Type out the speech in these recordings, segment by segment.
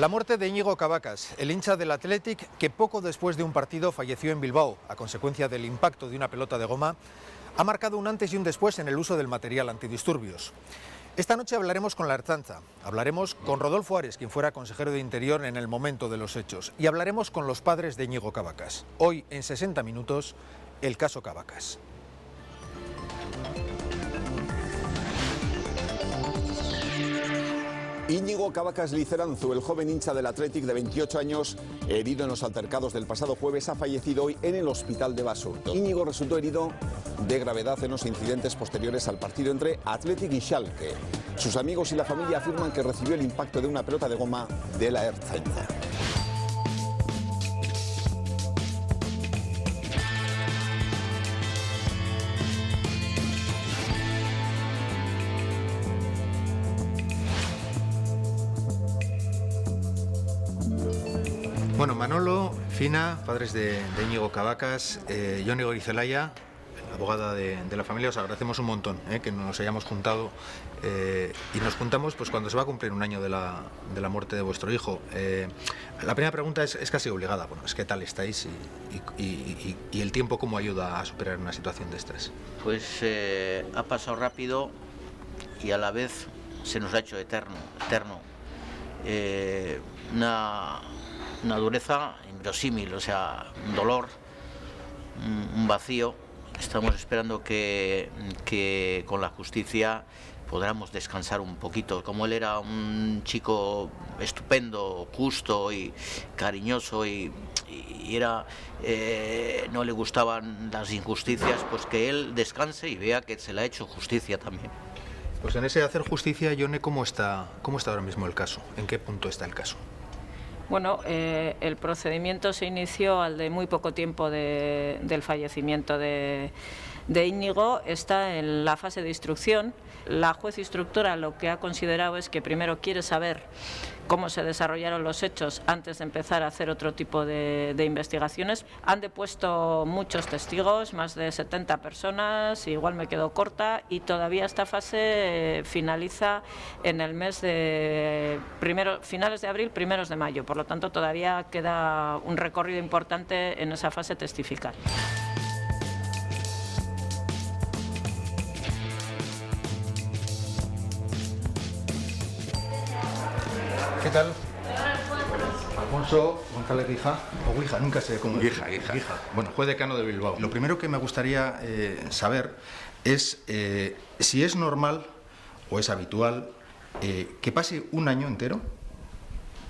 La muerte de Íñigo Cabacas, el hincha del Athletic que poco después de un partido falleció en Bilbao a consecuencia del impacto de una pelota de goma, ha marcado un antes y un después en el uso del material antidisturbios. Esta noche hablaremos con la Ertzaintza, hablaremos con Rodolfo Ares, quien fuera consejero de Interior en el momento de los hechos, y hablaremos con los padres de Íñigo Cabacas. Hoy, en 60 minutos, el caso Cabacas. Íñigo Cabacas Liceranzu, el joven hincha del Athletic de 28 años, herido en los altercados del pasado jueves, ha fallecido hoy en el hospital de Basurto. Íñigo resultó herido de gravedad en los incidentes posteriores al partido entre Athletic y Schalke. Sus amigos y la familia afirman que recibió el impacto de una pelota de goma de la Ertzaintza. Bueno, Manolo, Fina, padres de Íñigo Cabacas, Jone Goirizelaia, abogada de la familia, os agradecemos un montón que nos hayamos juntado y nos juntamos pues cuando se va a cumplir un año de la muerte de vuestro hijo. La primera pregunta es casi obligada, bueno, es qué tal estáis y el tiempo cómo ayuda a superar una situación de estrés. Pues ha pasado rápido y a la vez se nos ha hecho eterno. Una dureza inverosímil, o sea, un dolor, un vacío. Estamos esperando que con la justicia podamos descansar un poquito. Como él era un chico estupendo, justo y cariñoso y era, no le gustaban las injusticias, pues que él descanse y vea que se le ha hecho justicia también. Pues en ese hacer justicia, Jone, ¿cómo está ahora mismo el caso? ¿En qué punto está el caso? Bueno, el procedimiento se inició al de muy poco tiempo del fallecimiento de Íñigo. Está en la fase de instrucción. La juez instructora lo que ha considerado es que primero quiere saber cómo se desarrollaron los hechos antes de empezar a hacer otro tipo de investigaciones. Han depuesto muchos testigos, más de 70 personas, igual me quedo corta, y todavía esta fase finaliza en el mes de finales de abril, primeros de mayo. Por lo tanto, todavía queda un recorrido importante en esa fase testifical. ¿Qué tal? Alfonso González Guija, o Guija, nunca sé cómo. Guija. Bueno, juez decano de Bilbao. Lo primero que me gustaría saber es si es normal o es habitual que pase un año entero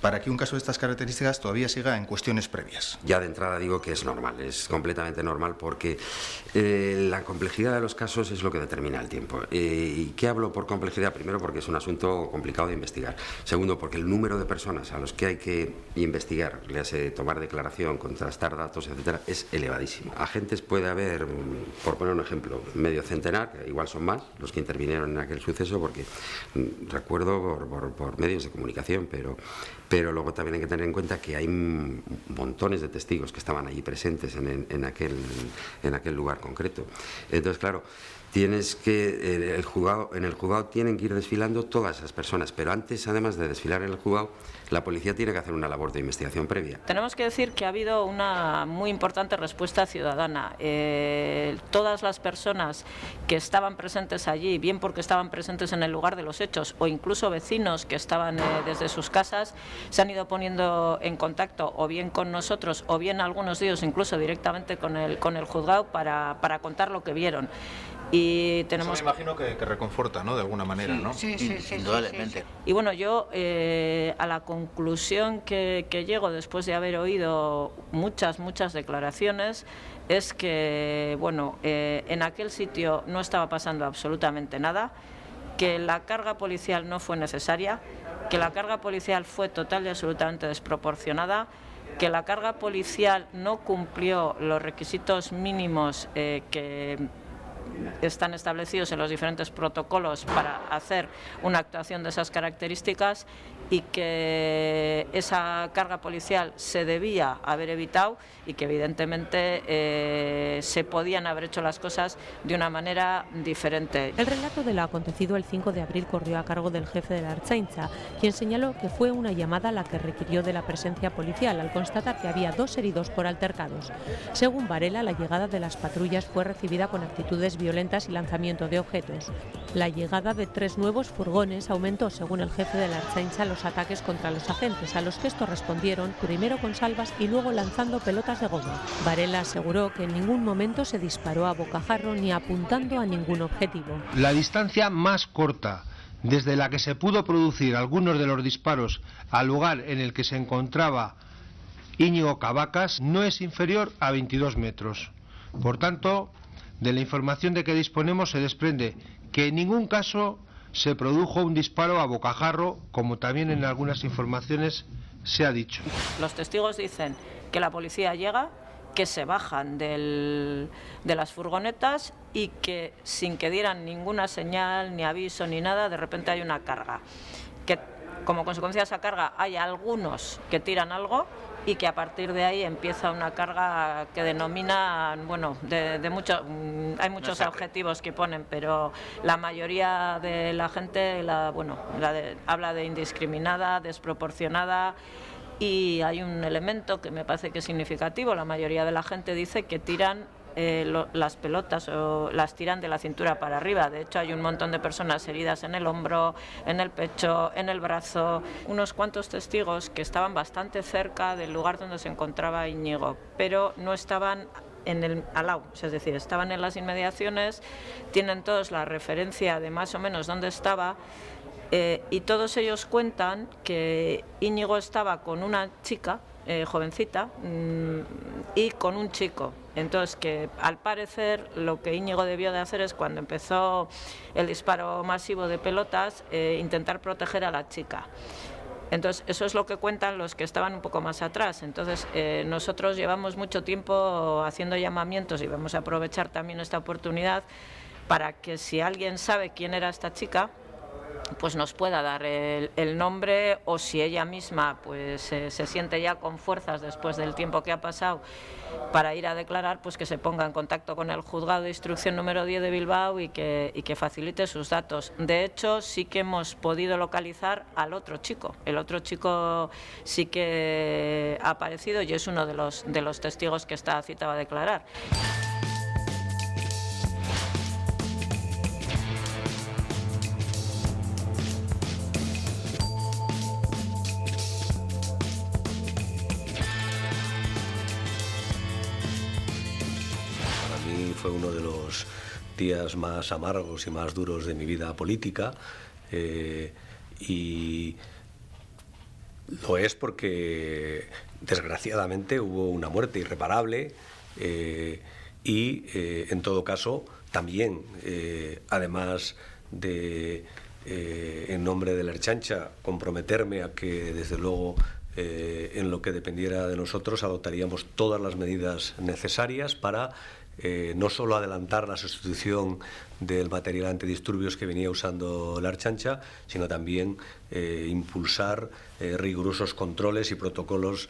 para que un caso de estas características todavía siga en cuestiones previas. Ya de entrada digo que es normal, es completamente normal porque la complejidad de los casos es lo que determina el tiempo. ¿Y qué hablo por complejidad? Primero porque es un asunto complicado de investigar. Segundo porque el número de personas a los que hay que investigar, le hace tomar declaración, contrastar datos, etcétera, es elevadísimo. Agentes puede haber, por poner un ejemplo, medio centenar, que igual son más los que intervinieron en aquel suceso, porque recuerdo por medios de comunicación, pero luego también hay que tener en cuenta que hay montones de testigos que estaban allí presentes en aquel lugar concreto. Entonces, claro, tienes que en el juzgado tienen que ir desfilando todas esas personas, pero antes, además de desfilar en el juzgado, la policía tiene que hacer una labor de investigación previa. Tenemos que decir que ha habido una muy importante respuesta ciudadana. Todas las personas que estaban presentes allí, bien porque estaban presentes en el lugar de los hechos o incluso vecinos que estaban desde sus casas, se han ido poniendo en contacto o bien con nosotros o bien algunos de ellos incluso directamente con el juzgado para contar lo que vieron. Y tenemos... Eso me imagino que reconforta, ¿no? De alguna manera, ¿no? Sí, indudablemente. Sí. Y bueno, yo a la conclusión que llego después de haber oído muchas declaraciones es que, bueno, en aquel sitio no estaba pasando absolutamente nada, que la carga policial no fue necesaria, que la carga policial fue total y absolutamente desproporcionada, que la carga policial no cumplió los requisitos mínimos que están establecidos en los diferentes protocolos para hacer una actuación de esas características y que esa carga policial se debía haber evitado y que evidentemente se podían haber hecho las cosas de una manera diferente. El relato de lo acontecido el 5 de abril corrió a cargo del jefe de la Ertzaintza, quien señaló que fue una llamada la que requirió de la presencia policial al constatar que había 2 heridos por altercados. Según Varela, la llegada de las patrullas fue recibida con actitudes violentas y lanzamiento de objetos. La llegada de 3 nuevos furgones aumentó, según el jefe de la Ertzaintza, los ataques contra los agentes, a los que estos respondieron primero con salvas y luego lanzando pelotas de goma. Varela aseguró que en ningún momento se disparó a bocajarro ni apuntando a ningún objetivo. La distancia más corta desde la que se pudo producir algunos de los disparos al lugar en el que se encontraba Íñigo Cabacas no es inferior a 22 metros. Por tanto, de la información de que disponemos se desprende que en ningún caso se produjo un disparo a bocajarro, como también en algunas informaciones se ha dicho. Los testigos dicen que la policía llega, que se bajan de las furgonetas y que sin que dieran ninguna señal, ni aviso, ni nada, de repente hay una carga. Que como consecuencia de esa carga hay algunos que tiran algo y que a partir de ahí empieza una carga que denominan, bueno, hay muchos objetivos que ponen, pero la mayoría de la gente habla de indiscriminada, desproporcionada. Y hay un elemento que me parece que es significativo: la mayoría de la gente dice que tiran las pelotas o las tiran de la cintura para arriba. De hecho, hay un montón de personas heridas en el hombro, en el pecho, en el brazo. Unos cuantos testigos que estaban bastante cerca del lugar donde se encontraba Íñigo, pero no estaban al lado, es decir, estaban en las inmediaciones, tienen todos la referencia de más o menos dónde estaba. Y todos ellos cuentan que Íñigo estaba con una chica jovencita y con un chico. Entonces, que al parecer lo que Íñigo debió de hacer es, cuando empezó el disparo masivo de pelotas, intentar proteger a la chica. Entonces, eso es lo que cuentan los que estaban un poco más atrás. Entonces, nosotros llevamos mucho tiempo haciendo llamamientos y vamos a aprovechar también esta oportunidad para que, si alguien sabe quién era esta chica, pues nos pueda dar el nombre, o si ella misma pues se siente ya con fuerzas después del tiempo que ha pasado para ir a declarar, pues que se ponga en contacto con el juzgado de instrucción número 10 de Bilbao y que facilite sus datos. De hecho, sí que hemos podido localizar al otro chico. El otro chico sí que ha aparecido y es uno de los testigos que está citado a declarar. Fue uno de los días más amargos y más duros de mi vida política, y lo es porque desgraciadamente hubo una muerte irreparable, y en todo caso también, además de en nombre de la Ertzaintza comprometerme a que desde luego en lo que dependiera de nosotros adoptaríamos todas las medidas necesarias para no solo adelantar la sustitución del material antidisturbios que venía usando la Ertzaintza, sino también impulsar rigurosos controles y protocolos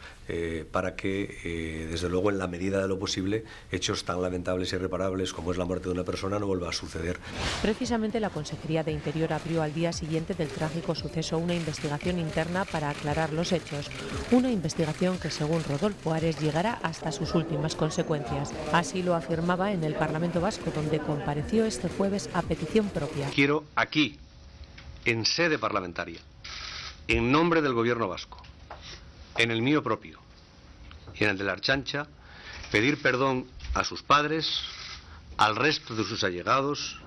para que, desde luego, en la medida de lo posible, hechos tan lamentables e irreparables como es la muerte de una persona no vuelva a suceder. Precisamente la Consejería de Interior abrió al día siguiente del trágico suceso una investigación interna para aclarar los hechos. Una investigación que, según Rodolfo Ares, llegará hasta sus últimas consecuencias. Así lo afirmaba en el Parlamento Vasco, donde compareció este jueves a petición propia. Quiero aquí, en sede parlamentaria, en nombre del Gobierno vasco, en el mío propio y en el de la Ertzaintza, pedir perdón a sus padres, al resto de sus allegados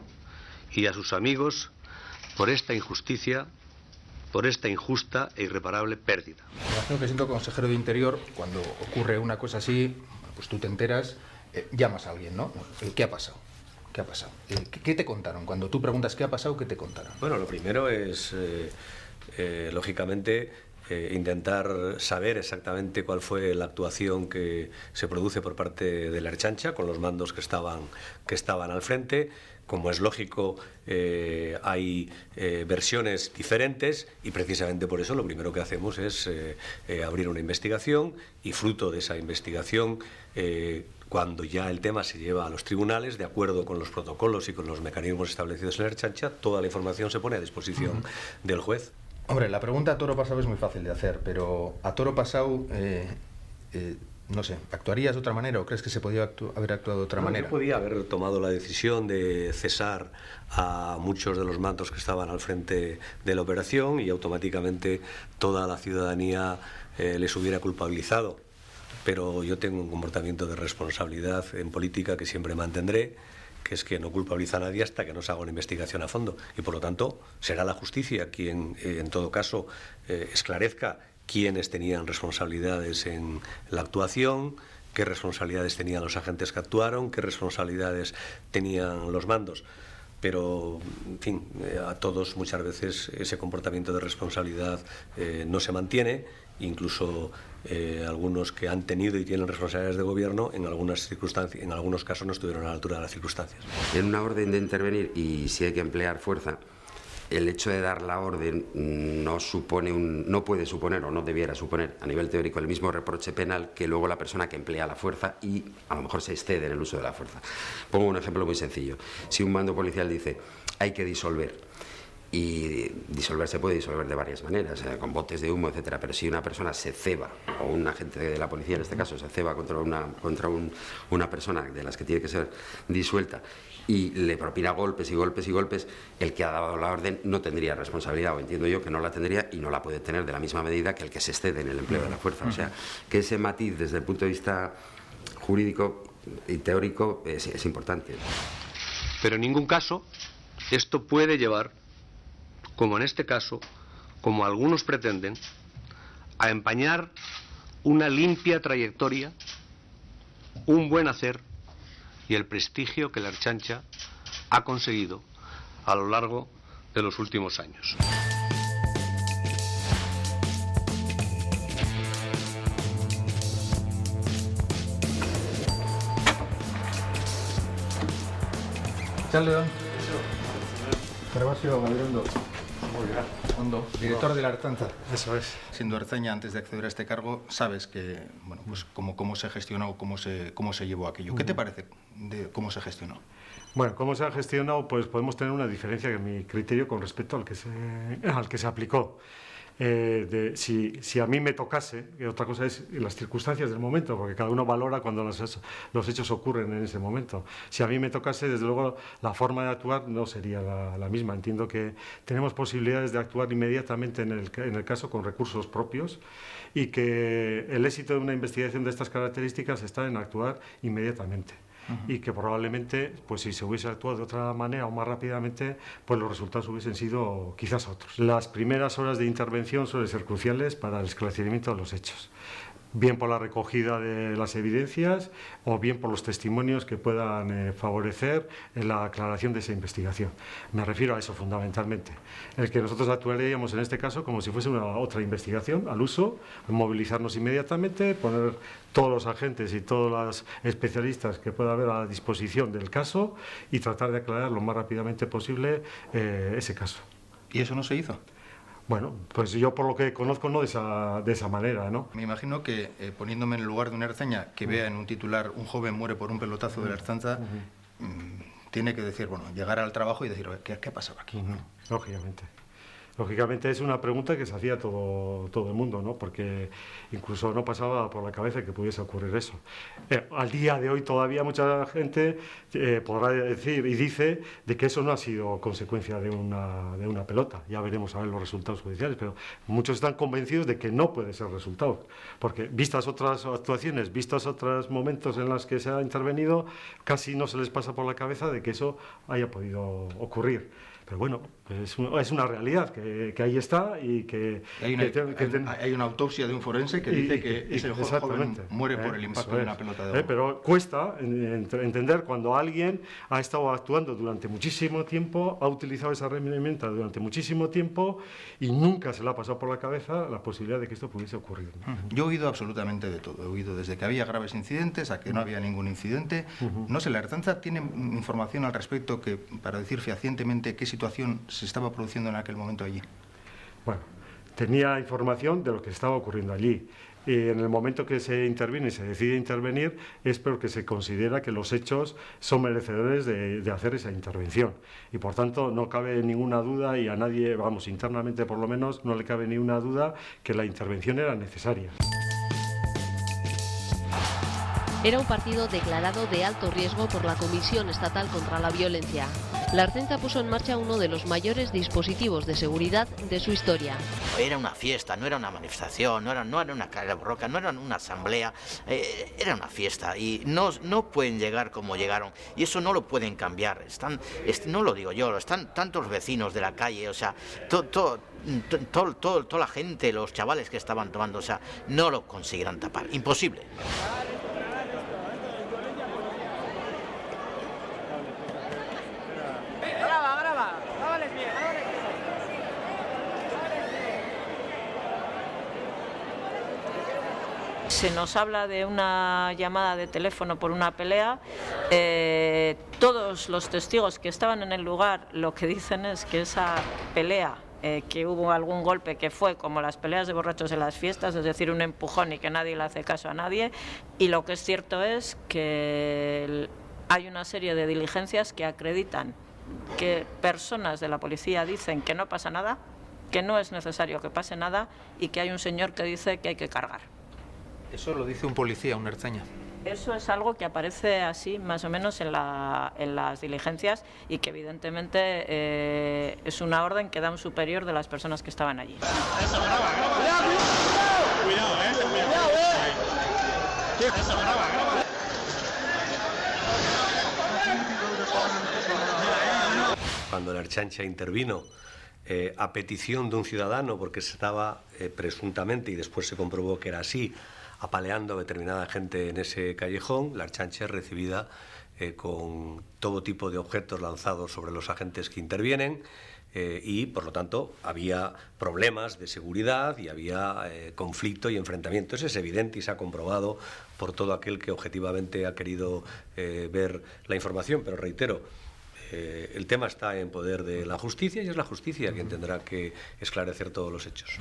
y a sus amigos por esta injusticia, por esta injusta e irreparable pérdida. Me imagino que, siendo consejero de Interior, cuando ocurre una cosa así, pues tú te enteras, llamas a alguien, ¿no? ¿Qué ha pasado? ¿Qué ha pasado? ¿Qué te contaron? Cuando tú preguntas qué ha pasado, ¿qué te contaron? Bueno, lo primero es, lógicamente, intentar saber exactamente cuál fue la actuación que se produce por parte de la Ertzaintza con los mandos que estaban al frente, como es lógico, hay versiones diferentes y precisamente por eso lo primero que hacemos es abrir una investigación y fruto de esa investigación, cuando ya el tema se lleva a los tribunales, de acuerdo con los protocolos y con los mecanismos establecidos en la Ertzaintza, toda la información se pone a disposición del juez. Hombre, la pregunta a toro pasado es muy fácil de hacer, pero a toro pasado, no sé, ¿actuarías de otra manera o crees que se podía haber actuado de otra manera? Yo podía haber tomado la decisión de cesar a muchos de los mandos que estaban al frente de la operación y automáticamente toda la ciudadanía les hubiera culpabilizado. Pero yo tengo un comportamiento de responsabilidad en política que siempre mantendré, que es que no culpabiliza a nadie hasta que no se haga una investigación a fondo. Y por lo tanto, será la justicia quien, en todo caso, esclarezca quiénes tenían responsabilidades en la actuación, qué responsabilidades tenían los agentes que actuaron, qué responsabilidades tenían los mandos. Pero, en fin, a todos muchas veces ese comportamiento de responsabilidad no se mantiene, incluso algunos que han tenido y tienen responsabilidades de gobierno, en algunas circunstancias, en algunos casos no estuvieron a la altura de las circunstancias. En una orden de intervenir, y si hay que emplear fuerza, el hecho de dar la orden no puede suponer o no debiera suponer a nivel teórico el mismo reproche penal que luego la persona que emplea la fuerza y a lo mejor se excede en el uso de la fuerza. Pongo un ejemplo muy sencillo. Si un mando policial dice hay que disolver, y disolver se puede disolver de varias maneras, con botes de humo, etcétera, pero si una persona se ceba, o un agente de la policía en este caso se ceba contra una persona de las que tiene que ser disuelta y le propina golpes y golpes y golpes, el que ha dado la orden no tendría responsabilidad, o entiendo yo que no la tendría y no la puede tener de la misma medida que el que se excede en el empleo de la fuerza. O sea, que ese matiz desde el punto de vista jurídico y teórico es importante. Pero en ningún caso esto puede llevar, como en este caso, como algunos pretenden, a empañar una limpia trayectoria, un buen hacer y el prestigio que la Ertzaintza ha conseguido a lo largo de los últimos años. Charles León. Gervasio Gabirondo. Hondo, director de la Ertzaintza. Eso es. Siendo ertzaina antes de acceder a este cargo, sabes que, bueno, pues cómo se gestionó, cómo se llevó aquello. ¿Qué te parece de cómo se gestionó? Bueno, cómo se ha gestionado, pues podemos tener una diferencia en mi criterio con respecto al que se aplicó. Si a mí me tocase, que otra cosa es las circunstancias del momento, porque cada uno valora cuando los hechos ocurren en ese momento. Si a mí me tocase, desde luego, la forma de actuar no sería la misma. Entiendo que tenemos posibilidades de actuar inmediatamente en el caso con recursos propios y que el éxito de una investigación de estas características está en actuar inmediatamente. Y que probablemente, pues si se hubiese actuado de otra manera o más rápidamente, pues los resultados hubiesen sido quizás otros. Las primeras horas de intervención suelen ser cruciales para el esclarecimiento de los hechos, bien por la recogida de las evidencias o bien por los testimonios que puedan favorecer en la aclaración de esa investigación. Me refiero a eso fundamentalmente. El que nosotros actuaríamos en este caso como si fuese una otra investigación al uso, movilizarnos inmediatamente, poner todos los agentes y todos los especialistas que pueda haber a la disposición del caso y tratar de aclarar lo más rápidamente posible ese caso. ¿Y eso no se hizo? Bueno, pues yo por lo que conozco no de esa manera, ¿no? Me imagino que poniéndome en el lugar de una ertzaina que vea en un titular un joven muere por un pelotazo de la Ertzaintza, tiene que decir, bueno, llegar al trabajo y decir, ¿qué ha pasado aquí? Lógicamente. Lógicamente es una pregunta que se hacía todo el mundo, ¿no? Porque incluso no pasaba por la cabeza que pudiese ocurrir eso. Al día de hoy todavía mucha gente podrá decir y dice de que eso no ha sido consecuencia de una pelota. Ya veremos a ver los resultados judiciales, pero muchos están convencidos de que no puede ser resultado. Porque vistas otras actuaciones, vistos otros momentos en los que se ha intervenido, casi no se les pasa por la cabeza de que eso haya podido ocurrir. Pero bueno, es una realidad que ahí está y que... Hay una autopsia de un forense que dice que ese joven muere por el impacto de una pelota de goma. Pero cuesta entender cuando alguien ha estado actuando durante muchísimo tiempo, ha utilizado esa herramienta durante muchísimo tiempo y nunca se le ha pasado por la cabeza la posibilidad de que esto pudiese ocurrir, ¿no? Yo he oído absolutamente de todo. He oído desde que había graves incidentes a que no había ningún incidente. No sé, ¿la Ertzaintza tiene información al respecto para decir fehacientemente qué situación se estaba produciendo en aquel momento allí? Bueno, tenía información de lo que estaba ocurriendo allí. Y en el momento que se interviene y se decide intervenir es porque se considera que los hechos son merecedores de hacer esa intervención. Y por tanto no cabe ninguna duda, y a nadie, vamos, internamente por lo menos, no le cabe ninguna duda que la intervención era necesaria. Era un partido declarado de alto riesgo por la Comisión Estatal contra la Violencia. La Ertzaintza puso en marcha uno de los mayores dispositivos de seguridad de su historia. Era una fiesta, no era una manifestación, no era una carrera borroca, no era una asamblea, era una fiesta y no pueden llegar como llegaron y eso no lo pueden cambiar. No lo digo yo, están tantos vecinos de la calle, o sea, toda la gente, los chavales que estaban tomando, o sea, no lo conseguirán tapar, imposible. Se nos habla de una llamada de teléfono por una pelea. Todos los testigos que estaban en el lugar lo que dicen es que esa pelea, que hubo algún golpe que fue como las peleas de borrachos en las fiestas, es decir, un empujón y que nadie le hace caso a nadie. Y lo que es cierto es que hay una serie de diligencias que acreditan que personas de la policía dicen que no pasa nada, que no es necesario que pase nada y que hay un señor que dice que hay que cargar. Eso lo dice un policía, un ertzaina. Eso es algo que aparece así más o menos en las diligencias y que evidentemente es una orden que da un superior de las personas que estaban allí. Cuando la Ertzaintza intervino a petición de un ciudadano, porque se estaba presuntamente, y después se comprobó que era así, apaleando a determinada gente en ese callejón, la Ertzaintza es recibida con todo tipo de objetos lanzados sobre los agentes que intervienen y, por lo tanto, había problemas de seguridad y había conflicto y enfrentamiento. Eso es evidente y se ha comprobado por todo aquel que objetivamente ha querido ver la información, pero reitero, el tema está en poder de la justicia y es la justicia quien tendrá que esclarecer todos los hechos.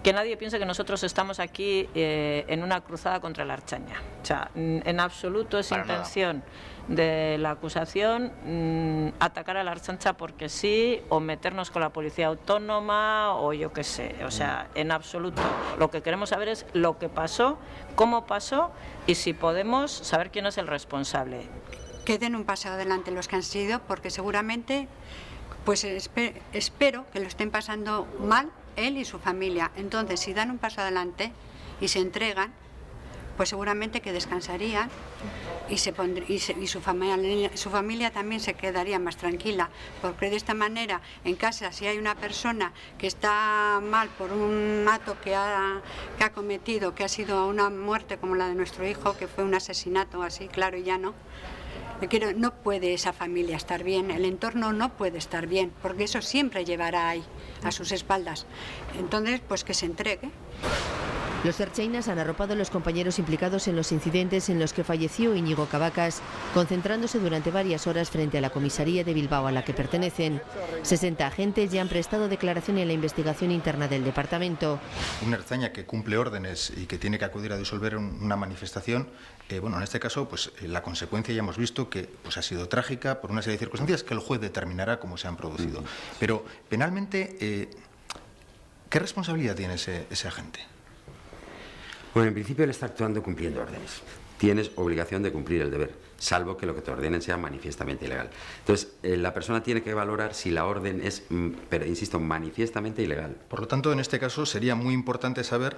Que nadie piense que nosotros estamos aquí en una cruzada contra la Ertzaintza. O sea, en absoluto es intención de la acusación atacar a la Ertzaintza porque sí, o meternos con la policía autónoma o yo qué sé. O sea, en absoluto. Lo que queremos saber es lo que pasó, cómo pasó y si podemos saber quién es el responsable. Que den un paso adelante los que han sido, porque seguramente, pues espero que lo estén pasando mal él y su familia. Entonces, si dan un paso adelante y se entregan, pues seguramente que descansarían y su familia también se quedaría más tranquila, porque de esta manera, en casa, si hay una persona que está mal por un acto que ha cometido, que ha sido una muerte como la de nuestro hijo, que fue un asesinato así, claro y llano, no puede esa familia estar bien, el entorno no puede estar bien, porque eso siempre llevará ahí, a sus espaldas. Entonces, pues que se entregue. Los ertzainas han arropado a los compañeros implicados en los incidentes en los que falleció Íñigo Cabacas, concentrándose durante varias horas frente a la comisaría de Bilbao a la que pertenecen. 60 agentes ya han prestado declaración en la investigación interna del departamento. Un ertzaina que cumple órdenes y que tiene que acudir a disolver una manifestación, bueno, en este caso, pues la consecuencia ya hemos visto que pues, ha sido trágica por una serie de circunstancias que el juez determinará cómo se han producido. Pero penalmente, ¿qué responsabilidad tiene ese agente? Bueno, en principio él está actuando cumpliendo órdenes. Tienes obligación de cumplir el deber, salvo que lo que te ordenen sea manifiestamente ilegal. Entonces, la persona tiene que valorar si la orden es, pero insisto, manifiestamente ilegal. Por lo tanto, en este caso sería muy importante saber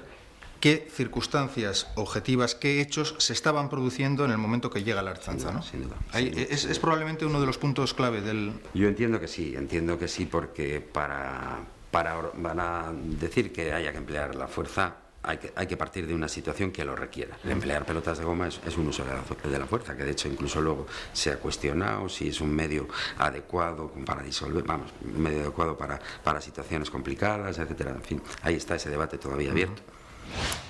qué circunstancias objetivas, qué hechos se estaban produciendo en el momento que llega la Ertzaintza, ¿no? Sin duda. Es probablemente uno de los puntos clave del... Yo entiendo que sí, porque van a decir que haya que emplear la fuerza, hay que partir de una situación que lo requiera. El emplear pelotas de goma es un uso de la fuerza, que de hecho incluso luego se ha cuestionado si es un medio adecuado para disolver, un medio adecuado para situaciones complicadas, etcétera. En fin, ahí está ese debate todavía abierto.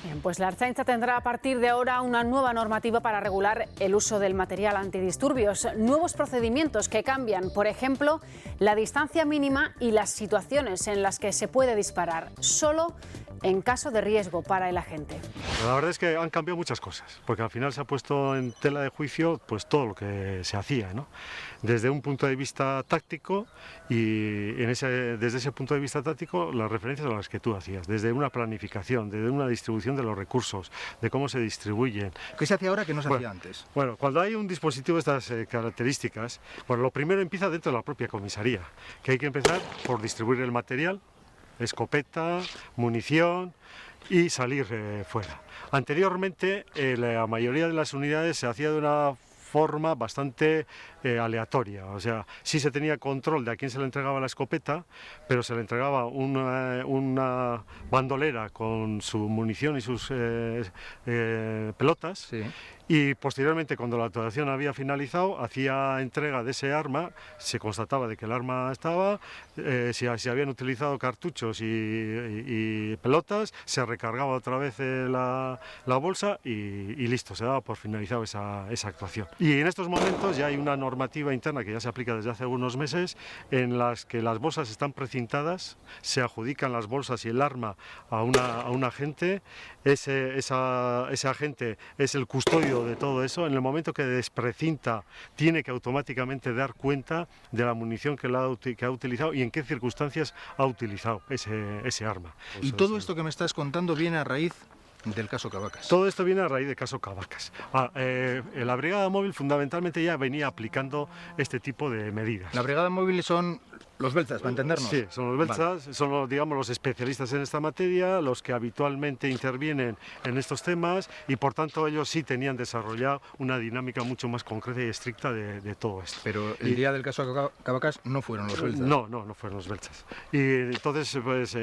Bien, pues la Ertzaintza tendrá a partir de ahora una nueva normativa para regular el uso del material antidisturbios. Nuevos procedimientos que cambian, por ejemplo, la distancia mínima y las situaciones en las que se puede disparar, solo en caso de riesgo para el agente. La verdad es que han cambiado muchas cosas, porque al final se ha puesto en tela de juicio pues todo lo que se hacía, ¿no? Desde un punto de vista táctico y desde ese punto de vista táctico las referencias a las que tú hacías, desde una planificación, desde una distribución de los recursos, de cómo se distribuyen. ¿Qué se hace ahora que no se hacía antes? Bueno, cuando hay un dispositivo de estas características, bueno, lo primero empieza dentro de la propia comisaría, que hay que empezar por distribuir el material, escopeta, munición y salir fuera. Anteriormente la mayoría de las unidades se hacía de una forma bastante aleatoria, o sea, sí se tenía control de a quién se le entregaba la escopeta, pero se le entregaba una bandolera con su munición y sus pelotas. Sí. Y posteriormente, cuando la actuación había finalizado, hacía entrega de ese arma, se constataba de que el arma estaba, si habían utilizado cartuchos y pelotas, se recargaba otra vez la bolsa y listo, se daba por finalizado esa actuación. Y en estos momentos ya hay una normativa interna que ya se aplica desde hace algunos meses, en las que las bolsas están precintadas, se adjudican las bolsas y el arma a un agente, ese agente es el custodio de todo eso. En el momento que desprecinta, tiene que automáticamente dar cuenta de la munición que ha utilizado y en qué circunstancias ha utilizado ese arma. Y todo esto que me estás contando viene a raíz del caso Cavacas. Todo esto viene a raíz del caso Cavacas. La brigada móvil fundamentalmente ya venía aplicando este tipo de medidas. La brigada móvil son los belzas, para entendernos. Sí, son los belzas, son los especialistas en esta materia, los que habitualmente intervienen en estos temas y por tanto ellos sí tenían desarrollado una dinámica mucho más concreta y estricta de todo esto. Pero el día del caso Cavacas no fueron los belzas. No fueron los belzas. Y entonces pues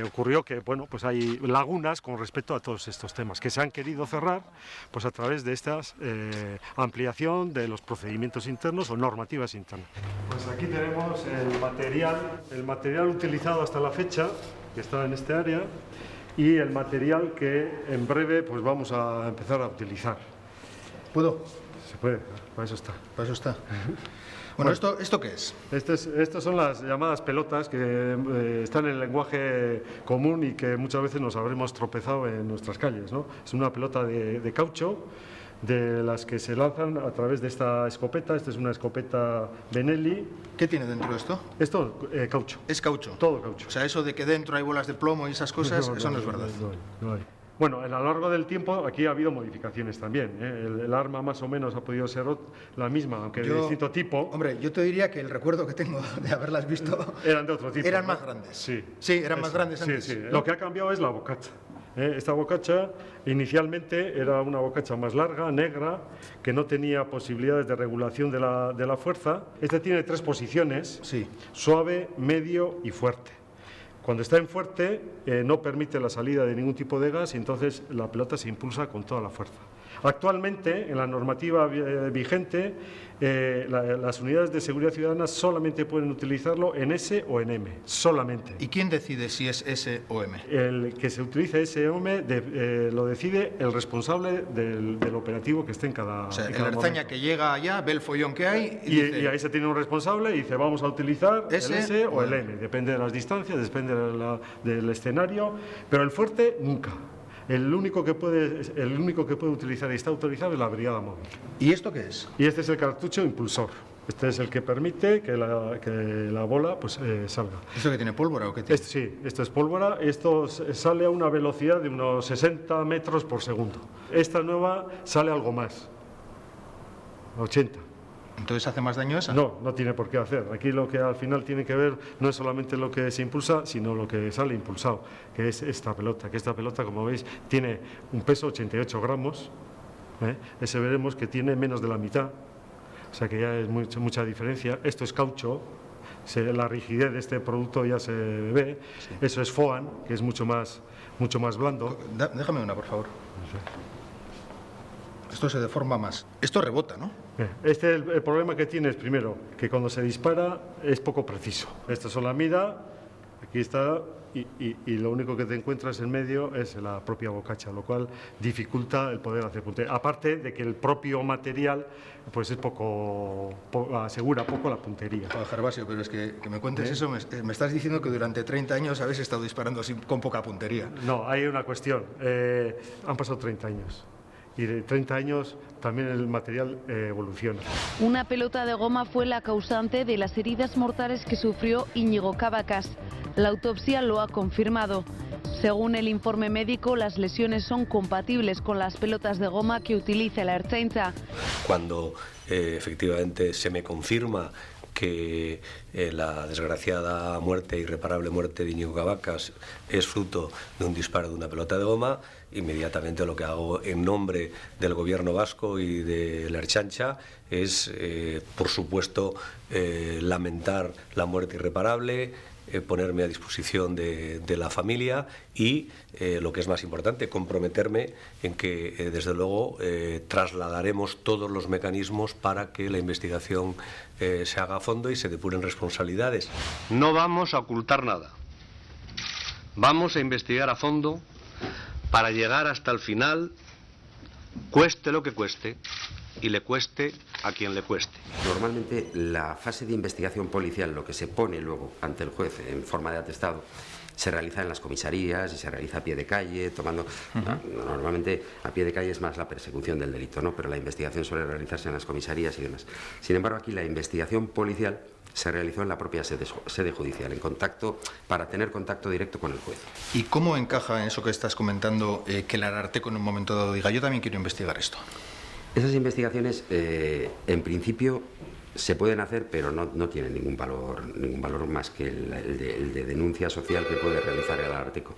ocurrió que bueno, pues hay lagunas con respecto a todos estos temas que se han querido cerrar pues a través de esta ampliación de los procedimientos internos o normativas internas. Pues aquí tenemos el material utilizado hasta la fecha, que está en este área, y el material que en breve pues vamos a empezar a utilizar. ¿Puedo? Se puede, para eso está. Para eso está. Bueno, ¿esto qué es? Estas son las llamadas pelotas que están en el lenguaje común y que muchas veces nos habremos tropezado en nuestras calles, ¿no? Es una pelota de caucho, de las que se lanzan a través de esta escopeta. Esta es una escopeta Benelli. ¿Qué tiene dentro de esto? Esto, caucho. ¿Es caucho? Todo caucho. O sea, eso de que dentro hay bolas de plomo y esas cosas, eso no es verdad. No hay. Bueno, a lo largo del tiempo aquí ha habido modificaciones también, ¿eh? El arma más o menos ha podido ser la misma, aunque de distinto tipo. Hombre, yo te diría que el recuerdo que tengo de haberlas visto... Eran de otro tipo. Eran más grandes. Sí, eran más grandes antes. Sí. Lo que ha cambiado es la bocacha. Esta bocacha inicialmente era una bocacha más larga, negra, que no tenía posibilidades de regulación de la fuerza. Esta tiene 3 posiciones, suave, medio y fuerte. Cuando está en fuerte no permite la salida de ningún tipo de gas y entonces la pelota se impulsa con toda la fuerza. Actualmente, en la normativa vigente, las unidades de seguridad ciudadana solamente pueden utilizarlo en S o en M, solamente. ¿Y quién decide si es S o M? El que se utilice S o M lo decide el responsable del operativo que esté en cada... O sea, el Ertzaina que llega allá, ve el follón que hay y dice... Y ahí se tiene un responsable y dice, vamos a utilizar el S o el M. Depende de las distancias, depende del escenario, pero el fuerte nunca. El único que puede utilizar y está autorizado es la brigada móvil. ¿Y esto qué es? Y este es el cartucho impulsor. Este es el que permite que la bola pues, salga. ¿Esto que tiene pólvora o qué tiene? Sí, esto es pólvora. Esto sale a una velocidad de unos 60 metros por segundo. Esta nueva sale algo más, a 80. Entonces hace más daño esa. No, no tiene por qué hacer. Aquí lo que al final tiene que ver no es solamente lo que se impulsa, sino lo que sale impulsado, que es esta pelota. Que esta pelota, como veis, tiene un peso 88 gramos. Ese veremos que tiene menos de la mitad. O sea que ya es mucha diferencia. Esto es caucho. La rigidez de este producto ya se ve. Sí. Eso es foam, que es mucho más blando. Déjame una, por favor. Esto se deforma más. Esto rebota, ¿no? El problema que tiene es, primero, que cuando se dispara es poco preciso. Esta es la mira, aquí está, y lo único que te encuentras en medio es la propia bocacha, lo cual dificulta el poder hacer puntería. Aparte de que el propio material pues es asegura poco la puntería. Gervasio, pero es que me cuentes eso, me estás diciendo que durante 30 años habéis estado disparando así con poca puntería. No, hay una cuestión. Han pasado 30 años. Y de 30 años también el material evoluciona. Una pelota de goma fue la causante de las heridas mortales que sufrió Íñigo Cabacas. La autopsia lo ha confirmado. Según el informe médico, las lesiones son compatibles con las pelotas de goma que utiliza la Ertzaintza. Cuando efectivamente se me confirma que la desgraciada muerte, irreparable muerte de Íñigo Cabacas es fruto de un disparo de una pelota de goma, inmediatamente lo que hago en nombre del gobierno vasco y de la Ertzaintza es, por supuesto, lamentar la muerte irreparable, ponerme a disposición de la familia y, lo que es más importante, comprometerme en que, desde luego, trasladaremos todos los mecanismos para que la investigación se haga a fondo y se depuren responsabilidades. No vamos a ocultar nada. Vamos a investigar a fondo para llegar hasta el final, cueste lo que cueste, y le cueste a quien le cueste. Normalmente la fase de investigación policial, lo que se pone luego ante el juez en forma de atestado, se realiza en las comisarías y se realiza a pie de calle, tomando... Normalmente a pie de calle es más la persecución del delito, ¿no? Pero la investigación suele realizarse en las comisarías y demás. Sin embargo, aquí la investigación policial se realizó en la propia sede judicial, en contacto, para tener contacto directo con el juez. ¿Y cómo encaja en eso que estás comentando que el Ararteko en un momento dado diga, yo también quiero investigar esto? Esas investigaciones, en principio, se pueden hacer, pero no tienen ningún valor más que el de denuncia social que puede realizar el Ararteko.